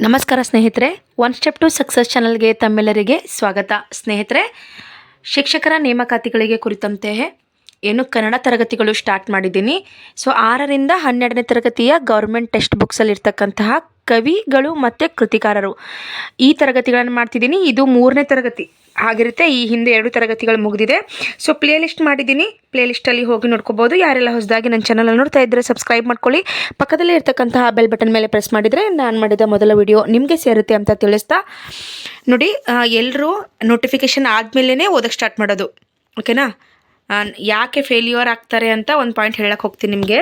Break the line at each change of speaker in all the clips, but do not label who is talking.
ನಮಸ್ಕಾರ ಸ್ನೇಹಿತರೆ, one step to success ಚಾನಲ್ಗೆ ತಮ್ಮೆಲ್ಲರಿಗೆ ಸ್ವಾಗತ. ಸ್ನೇಹಿತರೆ, ಶಿಕ್ಷಕರ ನೇಮಕಾತಿಗಳಿಗೆ ಕುರಿತಂತೆ ಕನ್ನಡ ತರಗತಿಗಳು ಸ್ಟಾರ್ಟ್ ಮಾಡಿದ್ದೀನಿ. ಸೊ 6ರಿಂದ 12ನೇ ತರಗತಿಯ ಗೌರ್ಮೆಂಟ್ ಟೆಕ್ಸ್ಟ್ ಬುಕ್ಸಲ್ಲಿ ಇರ್ತಕ್ಕಂತಹ ಕವಿಗಳು ಮತ್ತು ಕೃತಿಕಾರರು ಈ ತರಗತಿಗಳನ್ನು ಮಾಡ್ತಿದ್ದೀನಿ. ಇದು 3ನೇ ತರಗತಿ ಆಗಿರುತ್ತೆ. ಈ ಹಿಂದೆ 2 ತರಗತಿಗಳು ಮುಗಿದಿದೆ. ಸೊ ಪ್ಲೇ ಲಿಸ್ಟ್ ಮಾಡಿದ್ದೀನಿ. ಪ್ಲೇ ಲಿಸ್ಟಲ್ಲಿ ಹೋಗಿ ನೋಡ್ಕೋಬೋದು. ಯಾರೆಲ್ಲ ಹೊಸದಾಗಿ ನನ್ನ ಚಾನಲ್ ನೋಡ್ತಾ ಇದ್ದರೆ ಸಬ್ಸ್ಕ್ರೈಬ್ ಮಾಡ್ಕೊಳ್ಳಿ. ಪಕ್ಕದಲ್ಲೇ ಇರ್ತಕ್ಕಂತಹ ಬೆಲ್ ಬಟನ್ ಮೇಲೆ ಪ್ರೆಸ್ ಮಾಡಿದರೆ ನಾನು ಮಾಡಿದ ಮೊದಲ ವಿಡಿಯೋ ನಿಮಗೆ ಸೇರುತ್ತೆ ಅಂತ ತಿಳಿಸ್ತಾ, ನೋಡಿ, ಎಲ್ಲರೂ ನೋಟಿಫಿಕೇಷನ್ ಆದಮೇಲೆ ಓದಕ್ಕೆ ಸ್ಟಾರ್ಟ್ ಮಾಡೋದು, ಓಕೆನಾ? ಯಾಕೆ ಫೇಲ್ಯೂರ್ ಆಗ್ತಾರೆ ಅಂತ ಒಂದು ಪಾಯಿಂಟ್ ಹೇಳಕ್ಕೆ ಹೋಗ್ತೀನಿ ನಿಮಗೆ.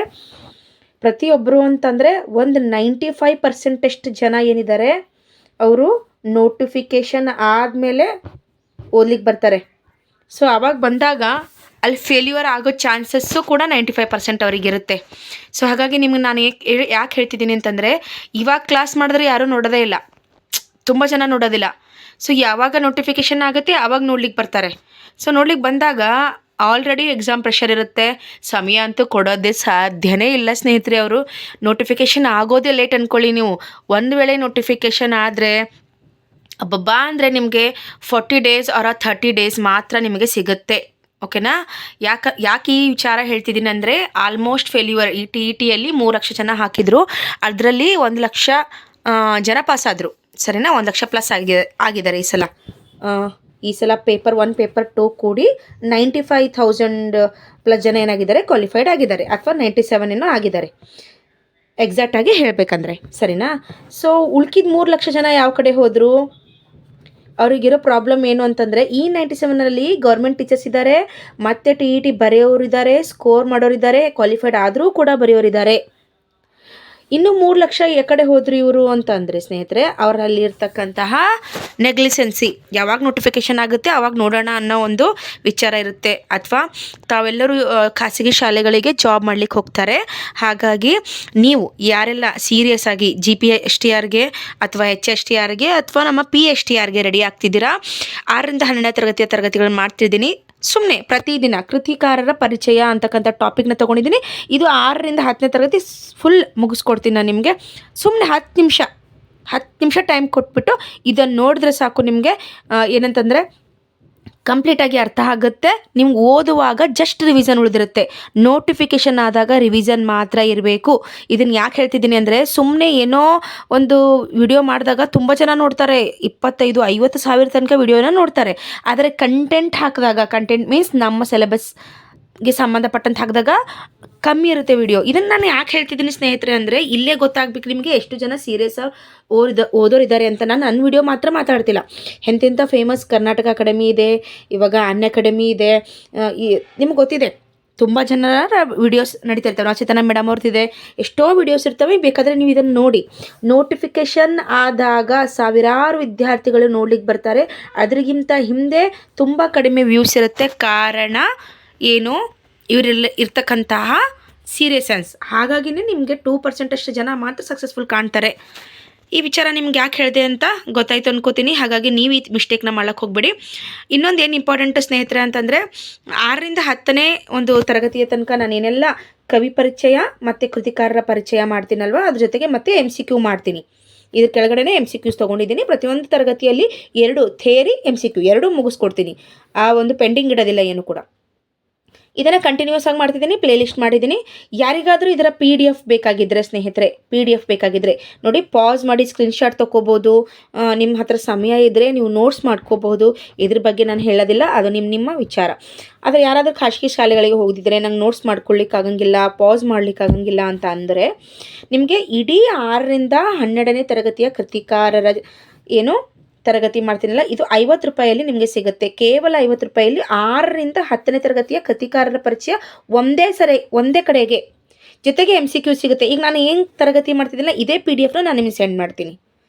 ಪ್ರತಿಯೊಬ್ಬರು ಅಂತಂದರೆ ಒಂದು 95% ಜನ ಏನಿದ್ದಾರೆ ಅವರು ನೋಟಿಫಿಕೇಷನ್ ಆದಮೇಲೆ ಓದ್ಲಿಕ್ಕೆ ಬರ್ತಾರೆ. ಸೊ ಆವಾಗ ಬಂದಾಗ ಅಲ್ಲಿ ಫೇಲ್ಯೂರ್ ಆಗೋ ಚಾನ್ಸಸ್ಸು ಕೂಡ 95% ಅವರಿಗಿರುತ್ತೆ. ಸೊ ಹಾಗಾಗಿ ನಿಮ್ಗೆ ನಾನು ಯಾಕೆ ಹೇಳ್ತಿದ್ದೀನಿ ಅಂತಂದರೆ, ಇವಾಗ ಕ್ಲಾಸ್ ಮಾಡಿದ್ರೆ ಯಾರೂ ನೋಡೋದೇ ಇಲ್ಲ, ತುಂಬ ಜನ ನೋಡೋದಿಲ್ಲ. ಸೊ ಯಾವಾಗ ನೋಟಿಫಿಕೇಷನ್ ಆಗುತ್ತೆ ಆವಾಗ ನೋಡ್ಲಿಕ್ಕೆ ಬರ್ತಾರೆ. ಸೊ ನೋಡ್ಲಿಕ್ಕೆ ಬಂದಾಗ ಆಲ್ರೆಡಿ ಎಕ್ಸಾಮ್ ಪ್ರೆಷರ್ ಇರುತ್ತೆ. ಸಮಯ ಅಂತೂ ಕೊಡೋದೇ ಸಾಧ್ಯನೇ ಇಲ್ಲ ಸ್ನೇಹಿತರೆ. ಅವರು ನೋಟಿಫಿಕೇಷನ್ ಆಗೋದೇ ಲೇಟ್ ಅಂದ್ಕೊಳ್ಳಿ ನೀವು. ಒಂದು ವೇಳೆ ನೋಟಿಫಿಕೇಷನ್ ಆದರೆ ಅಬ್ಬಬ್ಬಾ ಅಂದರೆ ನಿಮಗೆ 40 ಡೇಸ್ ಆರ 30 ಡೇಸ್ ಮಾತ್ರ ನಿಮಗೆ ಸಿಗುತ್ತೆ, ಓಕೆನಾ? ಯಾಕೆ ಈ ವಿಚಾರ ಹೇಳ್ತಿದ್ದೀನಿ ಅಂದರೆ, ಆಲ್ಮೋಸ್ಟ್ ಫೇಲ್ಯೂರ್ ಇ ಟಿಯಲ್ಲಿ 3 ಲಕ್ಷ ಜನ ಹಾಕಿದರು. ಅದರಲ್ಲಿ 1 ಲಕ್ಷ ಜನ ಪಾಸ್ ಆದರು, ಸರಿನಾ? 1 ಲಕ್ಷ ಪ್ಲಸ್ ಆಗಿದ್ದಾರೆ ಈ ಸಲ ಪೇಪರ್ 1 ಪೇಪರ್ 2 ಕೂಡಿ 95,000 ಪ್ಲಸ್ ಜನ ಏನಾಗಿದ್ದಾರೆ, ಕ್ವಾಲಿಫೈಡ್ ಆಗಿದ್ದಾರೆ, ಅಥವಾ 97 ಏನೋ ಆಗಿದ್ದಾರೆ ಎಕ್ಸಾಕ್ಟಾಗಿ ಹೇಳಬೇಕಂದ್ರೆ, ಸರಿನಾ? ಸೊ ಉಳ್ಕಿದ 3 ಲಕ್ಷ ಜನ ಯಾವ ಕಡೆ ಹೋದರು? ಅವ್ರಿಗಿರೋ ಪ್ರಾಬ್ಲಮ್ ಏನು ಅಂತಂದರೆ, ಈ 97ರಲ್ಲಿ ಗೌರ್ಮೆಂಟ್ ಟೀಚರ್ಸ್ ಇದ್ದಾರೆ, ಮತ್ತು TET ಬರೆಯೋರಿದ್ದಾರೆ, ಸ್ಕೋರ್ ಮಾಡೋರಿದ್ದಾರೆ, ಕ್ವಾಲಿಫೈಡ್ ಆದರೂ ಕೂಡ ಬರೆಯೋರಿದ್ದಾರೆ. ಇನ್ನು 3 ಲಕ್ಷ ಕಡೆ ಹೋದ್ರು ಇವರು ಅಂತಂದರೆ ಸ್ನೇಹಿತರೆ, ಅವರಲ್ಲಿ ಇರ್ತಕ್ಕಂತಹ ನೆಗ್ಲಿಸೆನ್ಸಿ, ಯಾವಾಗ ನೋಟಿಫಿಕೇಷನ್ ಆಗುತ್ತೆ ಆವಾಗ ನೋಡೋಣ ಅನ್ನೋ ಒಂದು ವಿಚಾರ ಇರುತ್ತೆ. ಅಥವಾ ತಾವೆಲ್ಲರೂ ಖಾಸಗಿ ಶಾಲೆಗಳಿಗೆ ಜಾಬ್ ಮಾಡಲಿಕ್ಕೆ ಹೋಗ್ತಾರೆ. ಹಾಗಾಗಿ ನೀವು ಯಾರೆಲ್ಲ ಸೀರಿಯಸ್ ಆಗಿ GPSTRಗೆ ಅಥವಾ HSTRಗೆ ಅಥವಾ ನಮ್ಮ PSTRಗೆ ರೆಡಿ ಆಗ್ತಿದ್ದೀರಾ, 6ರಿಂದ 12ನೇ ತರಗತಿಯ ತರಗತಿಗಳನ್ನ ಮಾಡ್ತಿದ್ದೀನಿ. ಸುಮ್ಮನೆ ಪ್ರತಿದಿನ ಕೃತಿಕಾರರ ಪರಿಚಯ ಅಂತಕ್ಕಂಥ ಟಾಪಿಕ್ನ ತೊಗೊಂಡಿದ್ದೀನಿ. ಇದು 6ರಿಂದ 10ನೇ ತರಗತಿ ಫುಲ್ ಮುಗಿಸ್ಕೊಡ್ತೀನಿ ನಾನು ನಿಮಗೆ. ಸುಮ್ಮನೆ 10 ನಿಮಿಷ ಟೈಮ್ ಕೊಟ್ಬಿಟ್ಟು ಇದನ್ನು ನೋಡಿದ್ರೆ ಸಾಕು, ನಿಮಗೆ ಏನಂತಂದರೆ ಕಂಪ್ಲೀಟಾಗಿ ಅರ್ಥ ಆಗುತ್ತೆ. ನಿಮ್ಗೆ ಓದುವಾಗ ಜಸ್ಟ್ ರಿವಿಷನ್ ಉಳಿದಿರುತ್ತೆ. ನೋಟಿಫಿಕೇಷನ್ ಆದಾಗ ರಿವಿಷನ್ ಮಾತ್ರ ಇರಬೇಕು. ಇದನ್ನು ಯಾಕೆ ಹೇಳ್ತಿದ್ದೀನಿ ಅಂದರೆ, ಸುಮ್ಮನೆ ಏನೋ ಒಂದು ವಿಡಿಯೋ ಮಾಡಿದಾಗ ತುಂಬ ಜನ ನೋಡ್ತಾರೆ, 25-50 ಸಾವಿರ ತನಕ ವಿಡಿಯೋನ ನೋಡ್ತಾರೆ. ಆದರೆ ಕಂಟೆಂಟ್ ಹಾಕಿದಾಗ, ಕಂಟೆಂಟ್ ಮೀನ್ಸ್ ನಮ್ಮ ಸಿಲೆಬಸ್ಗೆ ಸಂಬಂಧಪಟ್ಟಂತೆ ಹಾಕಿದಾಗ ಕಮ್ಮಿ ಇರುತ್ತೆ ವಿಡಿಯೋ. ಇದನ್ನು ನಾನು ಯಾಕೆ ಹೇಳ್ತಿದ್ದೀನಿ ಸ್ನೇಹಿತರೆ ಅಂದರೆ, ಇಲ್ಲೇ ಗೊತ್ತಾಗಬೇಕು ನಿಮಗೆ ಎಷ್ಟು ಜನ ಸೀರಿಯಸ್ ಓದೋರಿದ್ದಾರೆ ಅಂತ. ನಾನು ನನ್ನ ವಿಡಿಯೋ ಮಾತ್ರ ಮಾತಾಡ್ತಿಲ್ಲ. ಎಂತೆಂಥ ಫೇಮಸ್ ಕರ್ನಾಟಕ ಅಕಾಡೆಮಿ ಇದೆ, ಇವಾಗ ಅನ್ ಅಕಾಡೆಮಿ ಇದೆ, ನಿಮ್ಗೆ ಗೊತ್ತಿದೆ. ತುಂಬ ಜನರ ವಿಡಿಯೋಸ್ ನಡೀತಾ ಇರ್ತವೆ. ಚೇತನ ಮೇಡಮ್ ಅವ್ರದ್ದಿದೆ, ಎಷ್ಟೋ ವಿಡಿಯೋಸ್ ಇರ್ತವೆ. ಬೇಕಾದರೆ ನೀವು ಇದನ್ನು ನೋಡಿ. ನೋಟಿಫಿಕೇಷನ್ ಆದಾಗ ಸಾವಿರಾರು ವಿದ್ಯಾರ್ಥಿಗಳು ನೋಡ್ಲಿಕ್ಕೆ ಬರ್ತಾರೆ. ಅದರಿಗಿಂತ ಹಿಂದೆ ತುಂಬ ಕಡಿಮೆ ವ್ಯೂಸ್ ಇರುತ್ತೆ. ಕಾರಣ ಏನು? ಇವರೆಲ್ಲ ಇರ್ತಕ್ಕಂತಹ ಸೀರಿಯಸನ್ಸ್. ಹಾಗಾಗಿನೇ ನಿಮಗೆ 2% ಅಷ್ಟು ಜನ ಮಾತ್ರ ಸಕ್ಸಸ್ಫುಲ್ ಕಾಣ್ತಾರೆ. ಈ ವಿಚಾರ ನಿಮ್ಗೆ ಯಾಕೆ ಹೇಳಿದೆ ಅಂತ ಗೊತ್ತಾಯ್ತು ಅನ್ಕೋತೀನಿ. ಹಾಗಾಗಿ ನೀವು ಈ ಮಿಸ್ಟೇಕ್ನ ಮಾಡೋಕ್ಕೆ ಹೋಗ್ಬೇಡಿ. ಇನ್ನೊಂದು ಏನು ಇಂಪಾರ್ಟೆಂಟ್ ಸ್ನೇಹಿತರೆ ಅಂತಂದರೆ, 6ರಿಂದ 10ನೇ ಒಂದು ತರಗತಿಯ ತನಕ ನಾನೇನೆಲ್ಲ ಕವಿ ಪರಿಚಯ ಮತ್ತು ಕೃತಿಕಾರರ ಪರಿಚಯ ಮಾಡ್ತೀನಲ್ವ, ಅದ್ರ ಜೊತೆಗೆ ಮತ್ತೆ MCQ ಮಾಡ್ತೀನಿ. ಇದ್ರ ಕೆಳಗಡೆನೇ MCQs ತೊಗೊಂಡಿದ್ದೀನಿ. ಪ್ರತಿಯೊಂದು ತರಗತಿಯಲ್ಲಿ 2 ಥಿಯರಿ MCQ 2 ಮುಗಿಸ್ಕೊಡ್ತೀನಿ. ಆ ಒಂದು ಪೆಂಡಿಂಗ್ ಇಡೋದಿಲ್ಲ ಏನು ಕೂಡ. ಇದನ್ನು ಕಂಟಿನ್ಯೂಸ್ ಆಗಿ ಮಾಡ್ತಿದ್ದೀನಿ. ಪ್ಲೇ ಲಿಸ್ಟ್ ಮಾಡಿದ್ದೀನಿ. ಯಾರಿಗಾದರೂ ಇದರ PDF ಬೇಕಾಗಿದ್ದರೆ ಸ್ನೇಹಿತರೆ, PDF ಬೇಕಾಗಿದ್ದರೆ ನೋಡಿ, ಪಾಸ್ ಮಾಡಿ ಸ್ಕ್ರೀನ್ಶಾಟ್ ತೊಗೋಬೋದು. ನಿಮ್ಮ ಹತ್ರ ಸಮಯ ಇದ್ದರೆ ನೀವು ನೋಟ್ಸ್ ಮಾಡ್ಕೋಬಹುದು. ಇದ್ರ ಬಗ್ಗೆ ನಾನು ಹೇಳೋದಿಲ್ಲ, ಅದು ನಿಮ್ಮ ವಿಚಾರ. ಆದರೆ ಯಾರಾದರೂ ಖಾಸಗಿ ಶಾಲೆಗಳಿಗೆ ಹೋಗಿದ್ದರೆ ನಂಗೆ ನೋಟ್ಸ್ ಮಾಡ್ಕೊಳ್ಳಿಕ್ಕಾಗಂಗಿಲ್ಲ, ಪಾಸ್ ಮಾಡಲಿಕ್ಕಾಗಂಗಿಲ್ಲ ಅಂತ ಅಂದರೆ, ನಿಮಗೆ ಇಡೀ 6ರಿಂದ 12ನೇ ತರಗತಿಯ ಕೃತಿಕಾರರ ತರಗತಿ ಮಾಡ್ತೀನಲ್ಲ, ಇದು 50 ರೂಪಾಯಲ್ಲಿ ನಿಮಗೆ ಸಿಗುತ್ತೆ. ಕೇವಲ 50 ರೂಪಾಯಲ್ಲಿ 6ರಿಂದ 10ನೇ ತರಗತಿಯ ಕೃತಿಕಾರರ ಪರಿಚಯ ಒಂದೇ ಕಡೆಗೆ, ಜೊತೆಗೆ MCQ ಸಿಗುತ್ತೆ. ಈಗ ನಾನು ಏನು ತರಗತಿ ಮಾಡ್ತಿದ್ದಿಲ್ಲ, ಇದೇ PDFನ ನಾನು ನಿಮಗೆ ಸೆಂಡ್ ಮಾಡ್ತೀನಿ,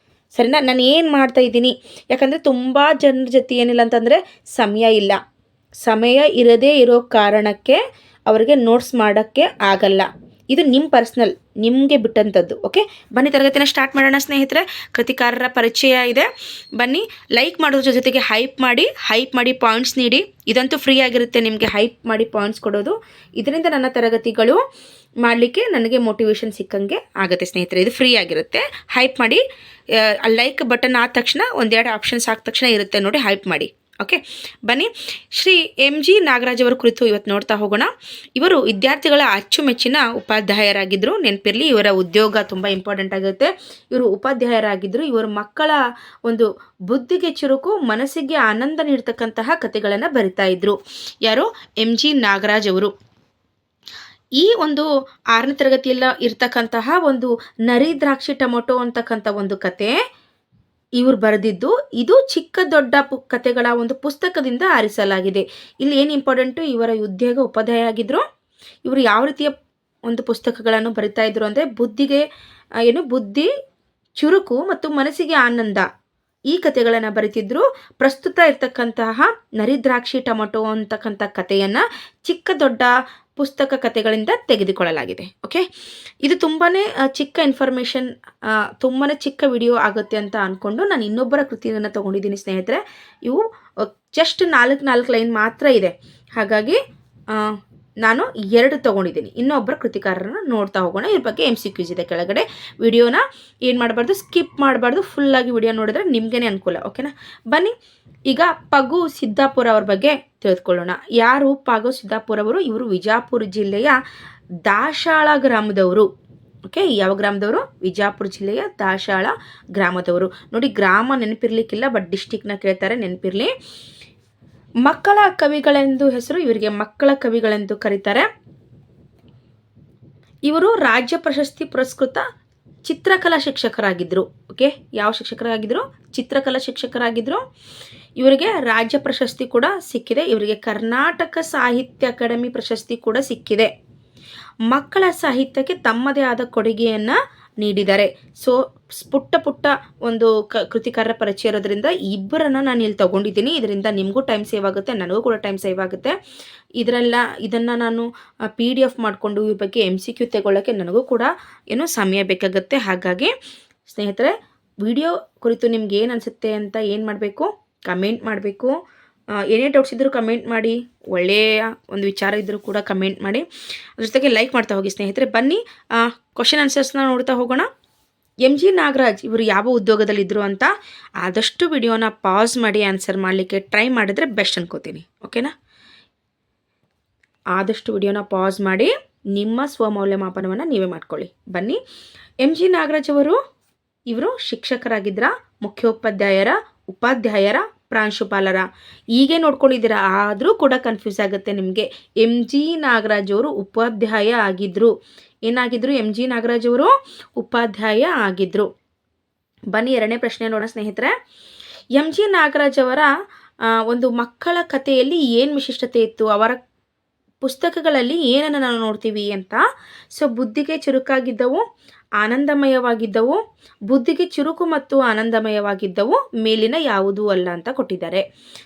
ಸರಿನಾ? ನಾನು ಏನು ಮಾಡ್ತಾ ಇದ್ದೀನಿ, ಯಾಕಂದರೆ ತುಂಬ ಜನರ ಜೊತೆ ಏನಿಲ್ಲ ಅಂತಂದರೆ ಸಮಯ ಇರದೇ ಇರೋ ಕಾರಣಕ್ಕೆ ಅವರಿಗೆ ನೋಟ್ಸ್ ಮಾಡೋಕ್ಕೆ ಆಗಲ್ಲ. ಇದು ನಿಮ್ಮ ಪರ್ಸ್ನಲ್, ನಿಮಗೆ ಬಿಟ್ಟಂಥದ್ದು, ಓಕೆ? ಬನ್ನಿ ತರಗತಿನ ಸ್ಟಾರ್ಟ್ ಮಾಡೋಣ ಸ್ನೇಹಿತರೆ. ಕೃತಿಕಾರರ ಪರಿಚಯ ಇದೆ, ಬನ್ನಿ. ಲೈಕ್ ಮಾಡೋದ್ರ ಜೊತೆಗೆ ಹೈಪ್ ಮಾಡಿ ಪಾಯಿಂಟ್ಸ್ ನೀಡಿ. ಇದಂತೂ ಫ್ರೀ ಆಗಿರುತ್ತೆ ನಿಮಗೆ, ಹೈಪ್ ಮಾಡಿ ಪಾಯಿಂಟ್ಸ್ ಕೊಡೋದು. ಇದರಿಂದ ನನ್ನ ತರಗತಿಗಳು ಮಾಡಲಿಕ್ಕೆ ನನಗೆ ಮೋಟಿವೇಶನ್ ಸಿಕ್ಕಂಗೆ ಆಗುತ್ತೆ ಸ್ನೇಹಿತರೆ. ಇದು ಫ್ರೀ ಆಗಿರುತ್ತೆ. ಹೈಪ್ ಮಾಡಿ, ಲೈಕ್ ಬಟನ್ ಆದ ತಕ್ಷಣ ಒಂದೆರಡು ಆಪ್ಷನ್ಸ್ ಆದ ತಕ್ಷಣ ಇರುತ್ತೆ ನೋಡಿ, ಹೈಪ್ ಮಾಡಿ. ಓಕೆ, ಬನ್ನಿ ಶ್ರೀ MG ನಾಗರಾಜ್ ಅವರ ಕುರಿತು ಇವತ್ತು ನೋಡ್ತಾ ಹೋಗೋಣ. ಇವರು ವಿದ್ಯಾರ್ಥಿಗಳ ಅಚ್ಚುಮೆಚ್ಚಿನ ಉಪಾಧ್ಯಾಯರಾಗಿದ್ದರು. ನೆನಪಿರಲಿ, ಇವರ ಉದ್ಯೋಗ ತುಂಬ ಇಂಪಾರ್ಟೆಂಟ್ ಆಗುತ್ತೆ. ಇವರು ಉಪಾಧ್ಯಾಯರಾಗಿದ್ದರು. ಇವರ ಮಕ್ಕಳ ಒಂದು ಬುದ್ಧಿಗೆ ಚುರುಕು, ಮನಸ್ಸಿಗೆ ಆನಂದ ನೀಡ್ತಕ್ಕಂತಹ ಕಥೆಗಳನ್ನು ಬರಿತಾ ಇದ್ರು. ಯಾರು? MG ನಾಗರಾಜ್ ಅವರು. ಈ ಒಂದು 6ನೇ ತರಗತಿಯಲ್ಲ ಇರ್ತಕ್ಕಂತಹ ಒಂದು ನರಿ ದ್ರಾಕ್ಷಿ ಟೊಮೊಟೊ ಅಂತಕ್ಕಂಥ ಒಂದು ಕತೆ ಇವರು ಬರೆದಿದ್ದು. ಇದು ಚಿಕ್ಕ ದೊಡ್ಡ ಕಥೆಗಳ ಒಂದು ಪುಸ್ತಕದಿಂದ ಆರಿಸಲಾಗಿದೆ. ಇಲ್ಲಿ ಏನು ಇಂಪಾರ್ಟೆಂಟು, ಇವರ ಉದ್ಯೋಗ ಉಪಾಧ್ಯಾಯ ಆಗಿದ್ದರು. ಇವರು ಯಾವ ರೀತಿಯ ಒಂದು ಪುಸ್ತಕಗಳನ್ನು ಬರಿತಾ ಇದ್ರು ಅಂದರೆ ಬುದ್ಧಿ ಚುರುಕು ಮತ್ತು ಮನಸ್ಸಿಗೆ ಆನಂದ, ಈ ಕಥೆಗಳನ್ನು ಬರಿತಿದ್ರು. ಪ್ರಸ್ತುತ ಇರ್ತಕ್ಕಂತಹ ನರಿ ದ್ರಾಕ್ಷಿ ಟೊಮೊಟೊ ಅಂತಕ್ಕಂಥ ಕಥೆಯನ್ನು ಚಿಕ್ಕ ದೊಡ್ಡ ಪುಸ್ತಕ ಕಥೆಗಳಿಂದ ತೆಗೆದುಕೊಳ್ಳಲಾಗಿದೆ. ಓಕೆ, ಇದು ತುಂಬಾ ಚಿಕ್ಕ ಇನ್ಫಾರ್ಮೇಷನ್, ತುಂಬಾ ಚಿಕ್ಕ ವಿಡಿಯೋ ಆಗುತ್ತೆ ಅಂತ ಅಂದ್ಕೊಂಡು ನಾನು ಇನ್ನೊಬ್ಬರ ಕೃತಿಯನ್ನು ತೊಗೊಂಡಿದ್ದೀನಿ ಸ್ನೇಹಿತರೆ. ಇವು ಜಸ್ಟ್ 4 ಲೈನ್ ಮಾತ್ರ ಇದೆ. ಹಾಗಾಗಿ ನಾನು 2 ತೊಗೊಂಡಿದ್ದೀನಿ. ಇನ್ನೊಬ್ಬರ ಕೃತಿಕಾರರನ್ನು ನೋಡ್ತಾ ಹೋಗೋಣ. ಇದ್ರ ಬಗ್ಗೆ MCQs ಇದೆ ಕೆಳಗಡೆ. ವಿಡಿಯೋನ ಏನು ಮಾಡಬಾರ್ದು, ಸ್ಕಿಪ್ ಮಾಡಬಾರ್ದು, ಫುಲ್ಲಾಗಿ ವಿಡಿಯೋ ನೋಡಿದ್ರೆ ನಿಮಗೇ ಅನುಕೂಲ. ಓಕೆನಾ? ಬನ್ನಿ ಈಗ ಪಗು ಸಿದ್ದಾಪುರ ಅವ್ರ ಬಗ್ಗೆ ತಿಳಿದುಕೊಳ್ಳೋಣ. ಯಾರು ಪಗು ಸಿದ್ದಾಪುರ ಅವರು? ಇವರು ವಿಜಾಪುರ ಜಿಲ್ಲೆಯ ದಾಶಾಳ ಗ್ರಾಮದವರು. ಓಕೆ, ಯಾವ ಗ್ರಾಮದವರು? ವಿಜಾಪುರ ಜಿಲ್ಲೆಯ ದಾಶಾಳ ಗ್ರಾಮದವರು. ನೋಡಿ, ಗ್ರಾಮ ನೆನಪಿರ್ಲಿಕ್ಕಿಲ್ಲ, ಬಟ್ ಡಿಸ್ಟಿಕ್ನ ಕೇಳ್ತಾರೆ, ನೆನಪಿರಲಿ. ಮಕ್ಕಳ ಕವಿಗಳೆಂದು ಹೆಸರು ಇವರಿಗೆ, ಮಕ್ಕಳ ಕವಿಗಳೆಂದು ಕರೀತಾರೆ. ಇವರು ರಾಜ್ಯ ಪ್ರಶಸ್ತಿ ಪುರಸ್ಕೃತ ಚಿತ್ರಕಲಾ ಶಿಕ್ಷಕರಾಗಿದ್ದರು. ಓಕೆ, ಯಾವ ಶಿಕ್ಷಕರಾಗಿದ್ದರು? ಚಿತ್ರಕಲಾ ಶಿಕ್ಷಕರಾಗಿದ್ದರು. ಇವರಿಗೆ ರಾಜ್ಯ ಪ್ರಶಸ್ತಿ ಕೂಡ ಸಿಕ್ಕಿದೆ. ಇವರಿಗೆ ಕರ್ನಾಟಕ ಸಾಹಿತ್ಯ ಅಕಾಡೆಮಿ ಪ್ರಶಸ್ತಿ ಕೂಡ ಸಿಕ್ಕಿದೆ. ಮಕ್ಕಳ ಸಾಹಿತ್ಯಕ್ಕೆ ತಮ್ಮದೇ ಆದ ಕೊಡುಗೆಯನ್ನು ನೀಡಿದ್ದಾರೆ. ಸೊ ಪುಟ್ಟ ಒಂದು ಕೃತಿಕಾರರ ಪರಿಚಯ ಇರೋದ್ರಿಂದ ಇಬ್ಬರನ್ನು ನಾನು ಇಲ್ಲಿ ತೊಗೊಂಡಿದ್ದೀನಿ. ಇದರಿಂದ ನಿಮಗೂ ಟೈಮ್ ಸೇವ್ ಆಗುತ್ತೆ, ನನಗೂ ಕೂಡ ಟೈಮ್ ಸೇವ್ ಆಗುತ್ತೆ. ಇದನ್ನು ನಾನು PDF ಮಾಡಿಕೊಂಡು ಇವ್ರ ಬಗ್ಗೆ MCQ ತಗೊಳ್ಳೋಕ್ಕೆ ನನಗೂ ಕೂಡ ಸಮಯ ಬೇಕಾಗುತ್ತೆ. ಹಾಗಾಗಿ ಸ್ನೇಹಿತರೆ, ವಿಡಿಯೋ ಕುರಿತು ನಿಮ್ಗೆ ಏನು ಅನಿಸುತ್ತೆ ಅಂತ ಏನು ಮಾಡಬೇಕು, ಕಮೆಂಟ್ ಮಾಡಬೇಕು. ಏನೇ ಡೌಟ್ಸ್ ಇದ್ದರೂ ಕಮೆಂಟ್ ಮಾಡಿ, ಒಳ್ಳೆಯ ಒಂದು ವಿಚಾರ ಇದ್ದರೂ ಕೂಡ ಕಮೆಂಟ್ ಮಾಡಿ. ಅದ್ರ ಜೊತೆಗೆ ಲೈಕ್ ಮಾಡ್ತಾ ಹೋಗಿ ಸ್ನೇಹಿತರೆ. ಬನ್ನಿ ಕ್ವಶನ್ ಆನ್ಸರ್ಸ್ನ ನೋಡ್ತಾ ಹೋಗೋಣ. MG ನಾಗರಾಜ್ ಇವರು ಯಾವ ಉದ್ಯೋಗದಲ್ಲಿದ್ದರು ಅಂತ ಆದಷ್ಟು ವಿಡಿಯೋನ ಪಾಸ್ ಮಾಡಿ ಆನ್ಸರ್ ಮಾಡಲಿಕ್ಕೆ ಟ್ರೈ ಮಾಡಿದ್ರೆ ಬೆಸ್ಟ್ ಅನ್ಕೋತೀನಿ. ಓಕೆನಾ? ಆದಷ್ಟು ವಿಡಿಯೋನ ಪಾಸ್ ಮಾಡಿ ನಿಮ್ಮ ಸ್ವಮೌಲ್ಯಮಾಪನವನ್ನು ನೀವೇ ಮಾಡ್ಕೊಳ್ಳಿ. ಬನ್ನಿ, MG ನಾಗರಾಜ್ ಇವರು ಶಿಕ್ಷಕರಾಗಿದ್ದರ, ಮುಖ್ಯೋಪಾಧ್ಯಾಯರ, ಉಪಾಧ್ಯಾಯರ, ಪ್ರಾಂಶುಪಾಲರ, ಹೀಗೆ ನೋಡ್ಕೊಂಡಿದ್ದೀರಾ. ಆದರೂ ಕೂಡ ಕನ್ಫ್ಯೂಸ್ ಆಗುತ್ತೆ ನಿಮಗೆ. MG ನಾಗರಾಜ್ ಅವರು ಉಪಾಧ್ಯಾಯ ಆಗಿದ್ದರು. ಏನಾಗಿದ್ದರು? MG ನಾಗರಾಜ್ ಅವರು ಉಪಾಧ್ಯಾಯ ಆಗಿದ್ದರು. ಬನ್ನಿ 2ನೇ ಪ್ರಶ್ನೆ ನೋಡೋಣ ಸ್ನೇಹಿತರೆ. MG ನಾಗರಾಜ್ ಅವರ ಒಂದು ಮಕ್ಕಳ ಕಥೆಯಲ್ಲಿ ಏನು ವಿಶಿಷ್ಟತೆ ಇತ್ತು? ಅವರ ಪುಸ್ತಕಗಳಲ್ಲಿ ಏನನ್ನು ನಾವು ನೋಡ್ತೀವಿ ಅಂತ. ಸೊ ಬುದ್ಧಿಗೆ ಚುರುಕಾಗಿದ್ದವು, ಆನಂದಮಯವಾಗಿದ್ದವು, ಬುದ್ಧಿಗೆ ಚುರುಕು ಮತ್ತು ಆನಂದಮಯವಾಗಿದ್ದವು ಮೇಲಿನ ಯಾವುದೂ ಅಲ್ಲ ಅಂತ ಕೊಟ್ಟಿದ್ದಾರೆ.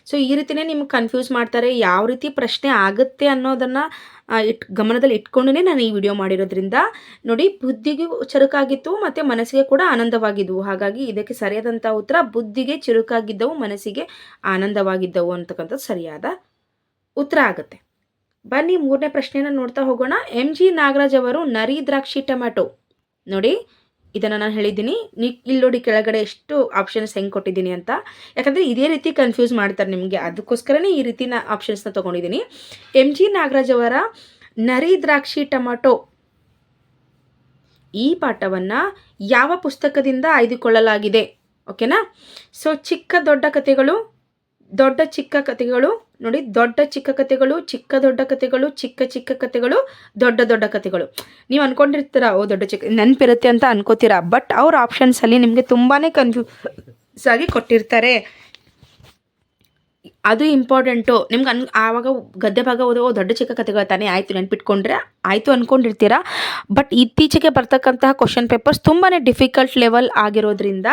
ಸೊ ಈ ರೀತಿಯೇ ನಿಮ್ಗೆ ಕನ್ಫ್ಯೂಸ್ ಮಾಡ್ತಾರೆ. ಯಾವ ರೀತಿ ಪ್ರಶ್ನೆ ಆಗುತ್ತೆ ಅನ್ನೋದನ್ನು ಗಮನದಲ್ಲಿ ಇಟ್ಕೊಂಡೇ ನಾನು ಈ ವಿಡಿಯೋ ಮಾಡಿರೋದ್ರಿಂದ ನೋಡಿ, ಬುದ್ಧಿಗೆ ಚುರುಕಾಗಿತ್ತು ಮತ್ತು ಮನಸ್ಸಿಗೆ ಕೂಡ ಆನಂದವಾಗಿದ್ದವು. ಹಾಗಾಗಿ ಇದಕ್ಕೆ ಸರಿಯಾದಂಥ ಉತ್ತರ ಬುದ್ಧಿಗೆ ಚುರುಕಾಗಿದ್ದವು, ಮನಸ್ಸಿಗೆ ಆನಂದವಾಗಿದ್ದವು ಅಂತಕ್ಕಂಥದ್ದು ಸರಿಯಾದ ಉತ್ತರ ಆಗುತ್ತೆ. ಬನ್ನಿ 3ನೇ ಪ್ರಶ್ನೆಯನ್ನು ನೋಡ್ತಾ ಹೋಗೋಣ. MG ನಾಗರಾಜ್ ಅವರು ನರಿ ದ್ರಾಕ್ಷಿ ಟೊಮ್ಯಾಟೊ, ನೋಡಿ ಇದನ್ನು ನಾನು ಹೇಳಿದ್ದೀನಿ. ಇಲ್ಲಿ ನೋಡಿ ಕೆಳಗಡೆ ಎಷ್ಟು ಆಪ್ಷನ್ಸ್ ಹೆಂಗೆ ಕೊಟ್ಟಿದ್ದೀನಿ ಅಂತ. ಯಾಕಂದರೆ ಇದೇ ರೀತಿ ಕನ್ಫ್ಯೂಸ್ ಮಾಡ್ತಾರೆ ನಿಮಗೆ, ಅದಕ್ಕೋಸ್ಕರನೇ ಈ ರೀತಿನ ಆಪ್ಷನ್ಸ್ನ ತೊಗೊಂಡಿದ್ದೀನಿ. MG ನಾಗರಾಜ್ ಅವರ ನರಿ ದ್ರಾಕ್ಷಿ ಟೊಮ್ಯಾಟೊ ಈ ಪಾಠವನ್ನು ಯಾವ ಪುಸ್ತಕದಿಂದ ಆಯ್ದುಕೊಳ್ಳಲಾಗಿದೆ? ಓಕೆನಾ? ಸೊ ಚಿಕ್ಕ ದೊಡ್ಡ ಕಥೆಗಳು, ದೊಡ್ಡ ಚಿಕ್ಕ ಕಥೆಗಳು, ನೋಡಿ ದೊಡ್ಡ ಚಿಕ್ಕ ಕಥೆಗಳು, ಚಿಕ್ಕ ದೊಡ್ಡ ಕಥೆಗಳು, ಚಿಕ್ಕ ಚಿಕ್ಕ ಕಥೆಗಳು, ದೊಡ್ಡ ದೊಡ್ಡ ಕಥೆಗಳು. ನೀವು ಅಂದ್ಕೊಂಡಿರ್ತೀರ ದೊಡ್ಡ ಚಿಕ್ಕ ನೆನಪಿರುತ್ತೆ ಅಂತ ಅನ್ಕೋತೀರಾ, ಬಟ್ ಅವ್ರ ಆಪ್ಷನ್ಸಲ್ಲಿ ನಿಮಗೆ ತುಂಬಾ ಕನ್ಫ್ಯೂಸ್ ಆಗಿ ಕೊಟ್ಟಿರ್ತಾರೆ. ಅದು ಇಂಪಾರ್ಟೆಂಟು. ನಿಮ್ಗೆ ಆವಾಗ ಗದ್ಯ ಭಾಗ ಓದೋ ದೊಡ್ಡ ಚಿಕ್ಕ ಕಥೆಗಳು ತಾನೇ ಆಯಿತು ನೆನ್ಪಿಟ್ಕೊಂಡ್ರೆ ಆಯಿತು ಅಂದ್ಕೊಂಡಿರ್ತೀರ. ಬಟ್ ಇತ್ತೀಚೆಗೆ ಬರ್ತಕ್ಕಂತಹ ಕ್ವಶನ್ ಪೇಪರ್ಸ್ ತುಂಬಾ ಡಿಫಿಕಲ್ಟ್ ಲೆವೆಲ್ ಆಗಿರೋದ್ರಿಂದ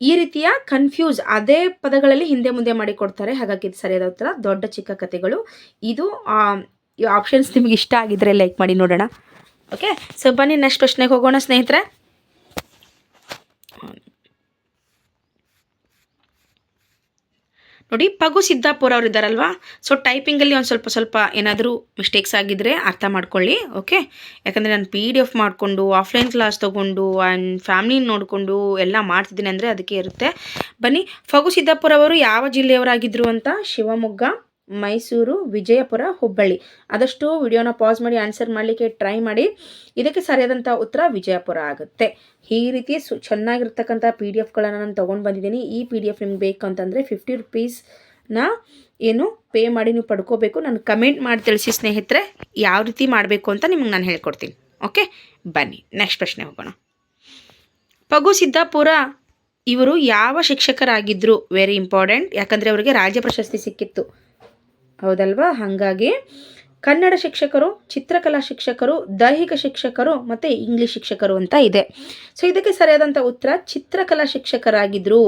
ಈ ರೀತಿಯ ಕನ್ಫ್ಯೂಸ್ ಅದೇ ಪದಗಳಲ್ಲಿ ಹಿಂದೆ ಮುಂದೆ ಮಾಡಿ ಕೊಡ್ತಾರೆ. ಹಾಗಾಗಿ ಇದು ಸರಿಯಾದ ಉತ್ತರ ದೊಡ್ಡ ಚಿಕ್ಕ ಕಥೆಗಳು. ಇದು ಆಪ್ಷನ್ಸ್ ನಿಮಗೆ ಇಷ್ಟ ಆಗಿದ್ರೆ ಲೈಕ್ ಮಾಡಿ ನೋಡೋಣ. ಓಕೆ, ಸೊ ಬನ್ನಿ ನೆಕ್ಸ್ಟ್ ಪ್ರಶ್ನೆಗೆ ಹೋಗೋಣ ಸ್ನೇಹಿತರೆ. ನೋಡಿ ಪಗು ಸಿದ್ದಾಪುರ ಅವ್ರು ಇದ್ದಾರಲ್ವಾ, ಸೊ ಟೈಪಿಂಗಲ್ಲಿ ಒಂದು ಸ್ವಲ್ಪ ಏನಾದರೂ ಮಿಸ್ಟೇಕ್ಸ್ ಆಗಿದ್ದರೆ ಅರ್ಥ ಮಾಡ್ಕೊಳ್ಳಿ. ಓಕೆ, ಯಾಕಂದರೆ ನಾನು PDF ಮಾಡಿಕೊಂಡು ಆಫ್ಲೈನ್ ಕ್ಲಾಸ್ ತೊಗೊಂಡು ಆ್ಯಂಡ್ ಫ್ಯಾಮ್ಲಿ ನೋಡಿಕೊಂಡು ಎಲ್ಲ ಮಾಡ್ತಿದ್ದೀನಿ ಅಂದರೆ ಅದಕ್ಕೆ ಇರುತ್ತೆ. ಬನ್ನಿ, ಪಗು ಸಿದ್ದಾಪುರ ಅವರು ಯಾವ ಜಿಲ್ಲೆಯವರಾಗಿದ್ದರು ಅಂತ. ಶಿವಮೊಗ್ಗ, ಮೈಸೂರು, ವಿಜಯಪುರ, ಹುಬ್ಬಳ್ಳಿ. ಆದಷ್ಟು ವಿಡಿಯೋನ ಪಾಸ್ ಮಾಡಿ ಆನ್ಸರ್ ಮಾಡಲಿಕ್ಕೆ ಟ್ರೈ ಮಾಡಿ. ಇದಕ್ಕೆ ಸರಿಯಾದಂಥ ಉತ್ತರ ವಿಜಯಪುರ ಆಗುತ್ತೆ. ಈ ರೀತಿ ಚೆನ್ನಾಗಿರ್ತಕ್ಕಂಥ PDF ನಾನು ತೊಗೊಂಡು ಬಂದಿದ್ದೀನಿ. ಈ PDF ನಿಮ್ಗೆ ಬೇಕು ಅಂತಂದರೆ 50 ರುಪೀಸ್ನ ಏನು ಪೇ ಮಾಡಿ ನೀವು ಪಡ್ಕೋಬೇಕು. ನಾನು ಕಮೆಂಟ್ ಮಾಡಿ ತಿಳಿಸಿ ಸ್ನೇಹಿತರೆ, ಯಾವ ರೀತಿ ಮಾಡಬೇಕು ಅಂತ ನಿಮ್ಗೆ ನಾನು ಹೇಳ್ಕೊಡ್ತೀನಿ. ಓಕೆ, ಬನ್ನಿ ನೆಕ್ಸ್ಟ್ ಪ್ರಶ್ನೆ ಹೋಗೋಣ. ಪಗು ಸಿದ್ದಾಪುರ ಇವರು ಯಾವ ಶಿಕ್ಷಕರಾಗಿದ್ದರು? ವೆರಿ ಇಂಪಾರ್ಟೆಂಟ್, ಯಾಕಂದರೆ ಅವರಿಗೆ ರಾಜ್ಯ ಪ್ರಶಸ್ತಿ ಸಿಕ್ಕಿತ್ತು, ಹೌದಲ್ವಾ? ಹಾಗಾಗಿ ಕನ್ನಡ ಶಿಕ್ಷಕರು, ಚಿತ್ರಕಲಾ ಶಿಕ್ಷಕರು, ದೈಹಿಕ ಶಿಕ್ಷಕರು ಮತ್ತು ಇಂಗ್ಲೀಷ್ ಶಿಕ್ಷಕರು ಅಂತ ಇದೆ. ಸೊ ಇದಕ್ಕೆ ಸರಿಯಾದಂಥ ಉತ್ತರ ಚಿತ್ರಕಲಾ ಶಿಕ್ಷಕರಾಗಿದ್ದರು.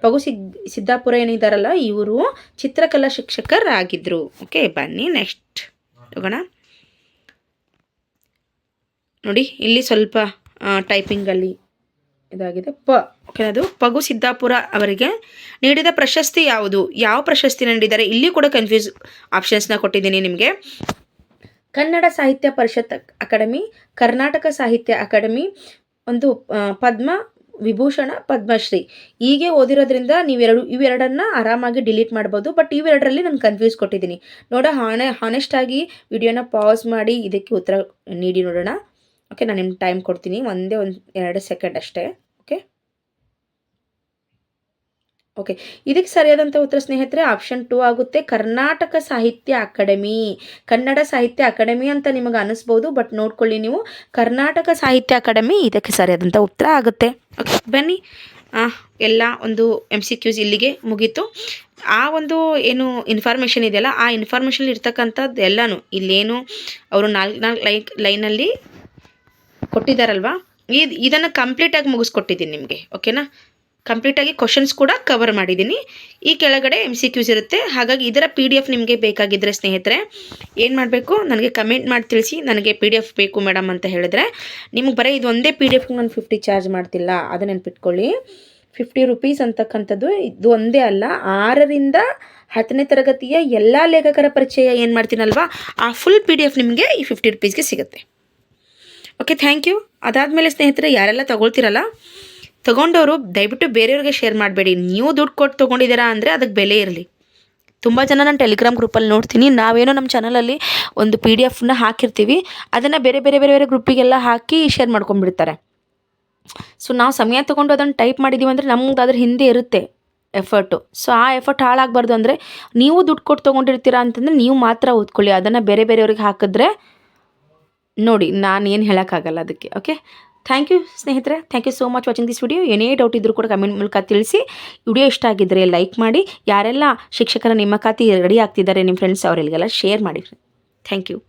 ಪಗು ಸಿದ್ದಾಪುರ ಏನಿದ್ದಾರಲ್ಲ, ಇವರು ಚಿತ್ರಕಲಾ ಶಿಕ್ಷಕರಾಗಿದ್ದರು. ಓಕೆ, ಬನ್ನಿ ನೆಕ್ಸ್ಟ್ ಹೋಗೋಣ. ನೋಡಿ, ಇಲ್ಲಿ ಸ್ವಲ್ಪ ಟೈಪಿಂಗಲ್ಲಿ ಇದಾಗಿದೆ. ಓಕೆ, ಅದು ಪಗು ಸಿದ್ದಾಪುರ ಅವರಿಗೆ ನೀಡಿದ ಪ್ರಶಸ್ತಿ ಯಾವುದು? ಯಾವ ಪ್ರಶಸ್ತಿ ನೀಡಿದ್ದಾರೆ? ಇಲ್ಲಿ ಕೂಡ ಕನ್ಫ್ಯೂಸ್ ಆಪ್ಷನ್ಸ್ನ ಕೊಟ್ಟಿದ್ದೀನಿ ನಿಮಗೆ. ಕನ್ನಡ ಸಾಹಿತ್ಯ ಪರಿಷತ್ ಅಕಾಡೆಮಿ, ಕರ್ನಾಟಕ ಸಾಹಿತ್ಯ ಅಕಾಡೆಮಿ, ಒಂದು ಪದ್ಮ ವಿಭೂಷಣ, ಪದ್ಮಶ್ರೀ. ಹೀಗೆ ಓದಿರೋದ್ರಿಂದ ಇವೆರಡನ್ನ ಆರಾಮಾಗಿ ಡಿಲೀಟ್ ಮಾಡ್ಬೋದು. ಬಟ್ ಇವೆರಡರಲ್ಲಿ ನಾನು ಕನ್ಫ್ಯೂಸ್ ಕೊಟ್ಟಿದ್ದೀನಿ. ಹಾನೆಸ್ಟಾಗಿ ವಿಡಿಯೋನ ಪಾಸ್ ಮಾಡಿ ಇದಕ್ಕೆ ಉತ್ತರ ನೀಡಿ ನೋಡೋಣ. ಓಕೆ, ನಾನು ನಿಮ್ಗೆ ಟೈಮ್ ಕೊಡ್ತೀನಿ, ಒಂದು 2 ಸೆಕೆಂಡ್ ಅಷ್ಟೇ. ಓಕೆ, ಇದಕ್ಕೆ ಸರಿಯಾದಂಥ ಉತ್ತರ ಸ್ನೇಹಿತರೆ ಆಪ್ಷನ್ 2 ಆಗುತ್ತೆ. ಕರ್ನಾಟಕ ಸಾಹಿತ್ಯ ಅಕಾಡೆಮಿ. ಕನ್ನಡ ಸಾಹಿತ್ಯ ಅಕಾಡೆಮಿ ಅಂತ ನಿಮಗೆ ಅನಿಸ್ಬೋದು, ಬಟ್ ನೋಡ್ಕೊಳ್ಳಿ ನೀವು, ಕರ್ನಾಟಕ ಸಾಹಿತ್ಯ ಅಕಾಡೆಮಿ ಇದಕ್ಕೆ ಸರಿಯಾದಂಥ ಉತ್ತರ ಆಗುತ್ತೆ. ಓಕೆ, ಬನ್ನಿ, ಎಲ್ಲ ಒಂದು MCQs ಇಲ್ಲಿಗೆ ಮುಗೀತು. ಆ ಒಂದು ಏನು ಇನ್ಫಾರ್ಮೇಷನ್ ಇದೆಯಲ್ಲ, ಆ ಇನ್ಫಾರ್ಮೇಷನ್ ಇರ್ತಕ್ಕಂಥದ್ದು ಎಲ್ಲನೂ ಇಲ್ಲೇನು ಅವರು 4 ಲೈನಲ್ಲಿ ಕೊಟ್ಟಿದ್ದಾರಲ್ವಾ, ಇದನ್ನು ಕಂಪ್ಲೀಟಾಗಿ ಮುಗಿಸ್ಕೊಟ್ಟಿದ್ದೀನಿ ನಿಮಗೆ. ಓಕೆನಾ, ಕಂಪ್ಲೀಟಾಗಿ ಕ್ವಶನ್ಸ್ ಕೂಡ ಕವರ್ ಮಾಡಿದ್ದೀನಿ. ಈ ಕೆಳಗಡೆ MCQs ಇರುತ್ತೆ. ಹಾಗಾಗಿ ಇದರ PDF ನಿಮಗೆ ಬೇಕಾಗಿದ್ದರೆ ಸ್ನೇಹಿತರೆ ಏನು ಮಾಡಬೇಕು, ನನಗೆ ಕಮೆಂಟ್ ಮಾಡಿ ತಿಳಿಸಿ. ನನಗೆ PDF ಬೇಕು ಮೇಡಮ್ ಅಂತ ಹೇಳಿದ್ರೆ, ನಿಮಗೆ ಬರೀ ಇದು ಒಂದೇ PDF ನಾನು 50 ಚಾರ್ಜ್ ಮಾಡ್ತಿಲ್ಲ, ಅದನ್ನು ನೆನ್ಪಿಟ್ಕೊಳ್ಳಿ. 50 ರುಪೀಸ್ ಅಂತಕ್ಕಂಥದ್ದು ಇದು ಒಂದೇ ಅಲ್ಲ, 6ರಿಂದ 10ನೇ ತರಗತಿಯ ಎಲ್ಲ ಲೇಖಕರ ಪರಿಚಯ ಏನು ಮಾಡ್ತೀನಲ್ವಾ, ಆ ಫುಲ್ PDF ನಿಮಗೆ ಈ 50 ರುಪೀಸ್ಗೆ ಸಿಗುತ್ತೆ. Okay, thank you. ಅದಾದಮೇಲೆ ಸ್ನೇಹಿತರೆ, ಯಾರೆಲ್ಲ ತೊಗೊಳ್ತಿರಲ್ಲ, ತೊಗೊಂಡವರು ದಯವಿಟ್ಟು ಬೇರೆಯವ್ರಿಗೆ ಶೇರ್ ಮಾಡಬೇಡಿ. ನೀವು ದುಡ್ಡು ಕೊಟ್ಟು ತೊಗೊಂಡಿದ್ದೀರಾ ಅಂದರೆ ಅದಕ್ಕೆ ಬೆಲೆ ಇರಲಿ. ತುಂಬ ಜನ ನಾನು ಟೆಲಿಗ್ರಾಮ್ ಗ್ರೂಪಲ್ಲಿ ನೋಡ್ತೀನಿ, ನಾವೇನೋ ನಮ್ಮ ಚಾನಲಲ್ಲಿ ಒಂದು PDF ಹಾಕಿರ್ತೀವಿ, ಅದನ್ನು ಬೇರೆ ಗ್ರೂಪಿಗೆಲ್ಲ ಹಾಕಿ ಶೇರ್ ಮಾಡ್ಕೊಂಡ್ಬಿಡ್ತಾರೆ. ಸೊ ನಾವು ಸಮಯ ತೊಗೊಂಡು ಅದನ್ನು ಟೈಪ್ ಮಾಡಿದ್ದೀವಿ ಅಂದರೆ ನಮ್ಗೆ ಅದ್ರ ಹಿಂದೆ ಇರುತ್ತೆ ಎಫರ್ಟು. ಸೊ ಆ ಎಫರ್ಟ್ ಹಾಳಾಗಬಾರ್ದು ಅಂದರೆ, ನೀವು ದುಡ್ಡು ಕೊಟ್ಟು ತೊಗೊಂಡಿರ್ತೀರಾ ಅಂತಂದರೆ ನೀವು ಮಾತ್ರ ಓದ್ಕೊಳ್ಳಿ. ಅದನ್ನು ಬೇರೆಯವ್ರಿಗೆ ಹಾಕಿದ್ರೆ ನೋಡಿ, ನಾನು ಏನು ಹೇಳೋಕ್ಕಾಗಲ್ಲ ಅದಕ್ಕೆ. ಓಕೆ, ಥ್ಯಾಂಕ್ ಯು ಸ್ನೇಹಿತರೆ, thank you so much watching this video. ಏನೇ ಡೌಟ್ ಇದ್ದರೂ ಕೂಡ ಕಮೆಂಟ್ ಮೂಲಕ ತಿಳಿಸಿ. ವಿಡಿಯೋ ಇಷ್ಟ ಆಗಿದ್ದರೆ ಲೈಕ್ ಮಾಡಿ. ಯಾರೆಲ್ಲ ಶಿಕ್ಷಕರ ನೇಮಕಾತಿ ರೆಡಿ ಆಗ್ತಿದ್ದಾರೆ ನಿಮ್ಮ ಫ್ರೆಂಡ್ಸ್ ಅವರಿಗೆಲ್ಲ ಶೇರ್ ಮಾಡಿ. Thank you.